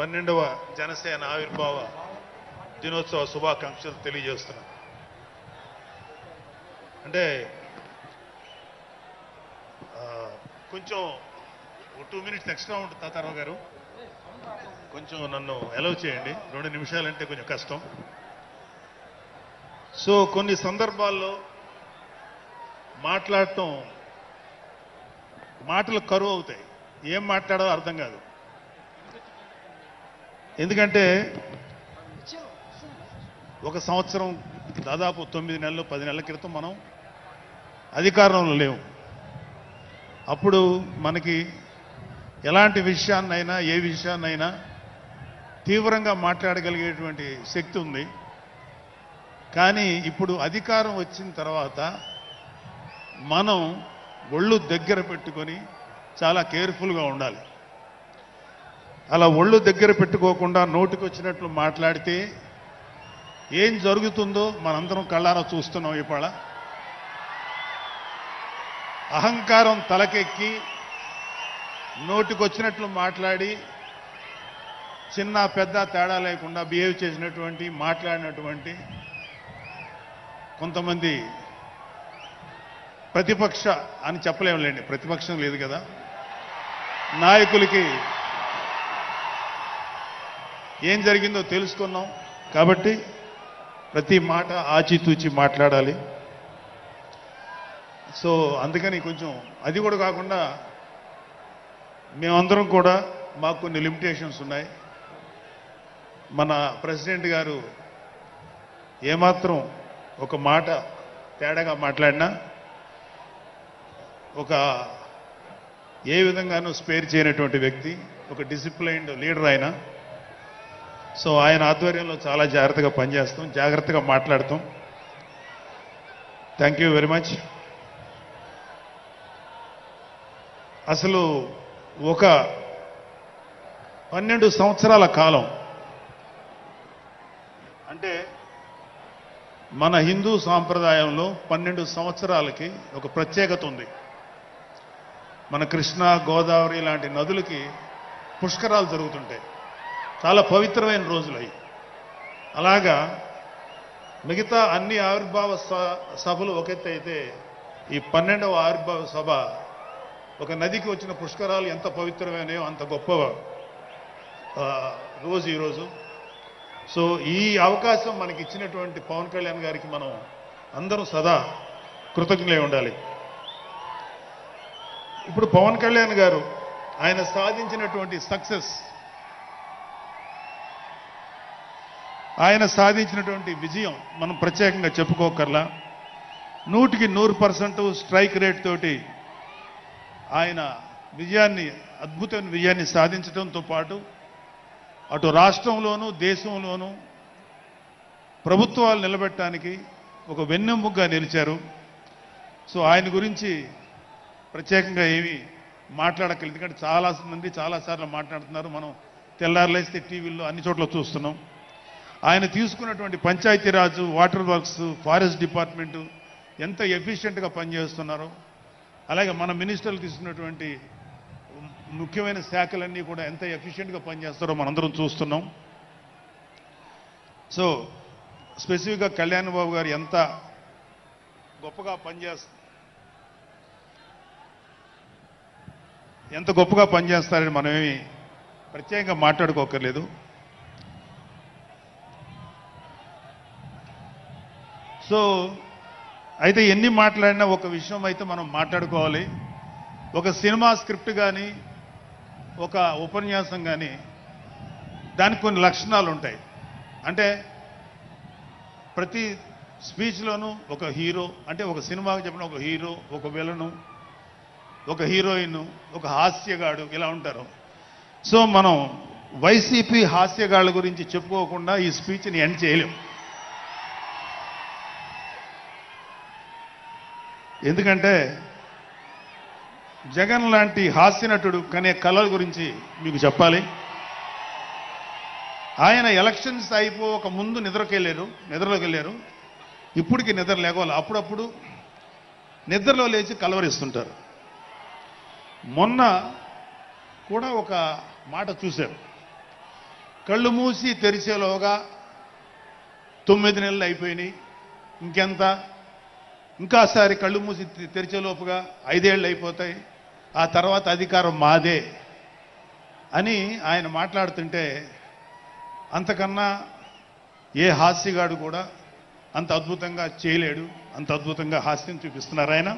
12వ జనసేన ఆవిర్భావ దినోత్సవ శుభాకాంక్షలు తెలియజేస్తున్నాను. అంటే కొంచెం 2 minutes ఎక్స్ట్రా ఉంటుంది తాతారావు గారు, కొంచెం నన్ను అలౌ చేయండి. 2 నిమిషాలంటే కొంచెం కష్టం. సో కొన్ని సందర్భాల్లో మాట్లాడటం మాటలు కరువు అవుతాయి, ఏం మాట్లాడాలో అర్థం కాదు. ఎందుకంటే ఒక సంవత్సరం దాదాపు 9 నెలలు 10 నెలల క్రితం మనం అధికారంలో లేవు. అప్పుడు మనకి ఎలాంటి విషయాన్నైనా ఏ విషయాన్నైనా తీవ్రంగా మాట్లాడగలిగేటువంటి శక్తి ఉంది. కానీ ఇప్పుడు అధికారం వచ్చిన తర్వాత మనం ఒళ్ళు దగ్గర పెట్టుకొని చాలా కేర్ఫుల్గా ఉండాలి. అలా ఒళ్ళు దగ్గర పెట్టుకోకుండా నోటికి వచ్చినట్లు మాట్లాడితే ఏం జరుగుతుందో మనందరం కళ్ళారా చూస్తున్నాం. ఇవాళ అహంకారం తలకెక్కి నోటికొచ్చినట్లు మాట్లాడి చిన్న పెద్ద తేడా లేకుండా బిహేవ్ చేసినటువంటి మాట్లాడినటువంటి కొంతమంది ప్రతిపక్ష అని చెప్పలేములేండి, ప్రతిపక్షం లేదు కదా, నాయకులకి ఏం జరిగిందో తెలుసుకున్నాం. కాబట్టి ప్రతి మాట ఆచితూచి మాట్లాడాలి. సో అందుకని కొంచెం అది కూడా కాకుండా మేమందరం కూడా మాకు కొన్ని లిమిటేషన్స్ ఉన్నాయి. మన ప్రెసిడెంట్ గారు ఏమాత్రం ఒక మాట తేడాగా మాట్లాడినా ఒక ఏ విధంగానూ స్పేర్ చేయనటువంటి వ్యక్తి, ఒక డిసిప్లైన్డ్ లీడర్ ఆయన. సో ఆయన ఆధ్వర్యంలో చాలా జాగ్రత్తగా పనిచేస్తాం, జాగ్రత్తగా మాట్లాడతాం. Thank you very much. అసలు ఒక 12 సంవత్సరాల కాలం అంటే మన హిందూ సాంప్రదాయంలో 12 సంవత్సరాలకి ఒక ప్రత్యేకత ఉంది. మన కృష్ణ గోదావరి లాంటి నదులకి పుష్కరాలు జరుగుతుంటాయి, చాలా పవిత్రమైన రోజులు అవి. అలాగా మిగతా అన్ని ఆవిర్భావ సభలు ఒక ఎత్తు అయితే ఈ 12వ ఆవిర్భావ సభ ఒక నదికి వచ్చిన పుష్కరాలు ఎంత పవిత్రమైనయో అంత గొప్ప రోజు ఈరోజు. సో ఈ అవకాశం మనకి ఇచ్చినటువంటి పవన్ కళ్యాణ్ గారికి మనం అందరం సదా కృతజ్ఞులై ఉండాలి. ఇప్పుడు పవన్ కళ్యాణ్ గారు ఆయన సాధించినటువంటి సక్సెస్, ఆయన సాధించినటువంటి విజయం మనం ప్రత్యేకంగా చెప్పుకోకర్లా. 100కి 100% స్ట్రైక్ రేట్ తోటి ఆయన విజయాన్ని, అద్భుతమైన విజయాన్ని సాధించడంతో పాటు అటు రాష్ట్రంలోనూ దేశంలోనూ ప్రభుత్వాలు నిలబెట్టడానికి ఒక వెన్నెముకగా నిలిచారు. సో ఆయన గురించి ప్రత్యేకంగా ఏమీ మాట్లాడక్కర్లేదు, ఎందుకంటే చాలా మంది చాలాసార్లు మాట్లాడుతున్నారు. మనం తెల్లారులేస్తే టీవీల్లో అన్ని చోట్ల చూస్తున్నాం. ఆయన తీసుకున్నటువంటి Panchayati Raj, water works, forest department ఎంత ఎఫిషియెంట్గా పనిచేస్తున్నారో, అలాగే మన మినిస్టర్లు తీసుకున్నటువంటి ముఖ్యమైన శాఖలన్నీ కూడా ఎంత ఎఫిషియెంట్గా పనిచేస్తారో మనందరం చూస్తున్నాం. సో స్పెసిఫిక్గా కళ్యాణ్ బాబు గారు ఎంత గొప్పగా పనిచేస్తారని మనమేమి ప్రత్యేకంగా మాట్లాడుకోకర్లేదు. సో అయితే ఎన్ని మాట్లాడినా ఒక విషయం అయితే మనం మాట్లాడుకోవాలి. ఒక సినిమా స్క్రిప్ట్ కానీ ఒక ఉపన్యాసం కానీ దానికి కొన్ని లక్షణాలు ఉంటాయి. అంటే ప్రతి స్పీచ్లోనూ ఒక హీరో, అంటే ఒక సినిమాకి చెప్పిన ఒక హీరో, ఒక విలను, ఒక హీరోయిన్, ఒక హాస్యగాడు, ఇలా ఉంటారు. సో మనం వైసీపీ హాస్యగాళ్ళ గురించి చెప్పుకోకుండా ఈ స్పీచ్ని ఎండ్ చేయలేం. ఎందుకంటే జగన్ లాంటి హాస్యనటుడు కనే కళల గురించి మీకు చెప్పాలి. ఆయన ఎలక్షన్స్ అయిపోక ముందు నిద్రలోకి వెళ్ళారు. ఇప్పటికి నిద్ర లేవాలి. అప్పుడప్పుడు నిద్రలో లేచి కలవరిస్తుంటారు. మొన్న కూడా ఒక మాట చూశారు. కళ్ళు మూసి తెరిచేలోగా 9 నెలలు అయిపోయినాయి, ఇంకెంత, ఇంకాసారి కళ్ళు మూసి తెరిచేలోపుగా 5 ఏళ్ళు అయిపోతాయి, ఆ తర్వాత అధికారం మాదే అని ఆయన మాట్లాడుతుంటే అంతకన్నా ఏ హాస్యగాడు కూడా అంత అద్భుతంగా చేయలేడు. అంత అద్భుతంగా హాస్యం చూపిస్తున్నారు ఆయన.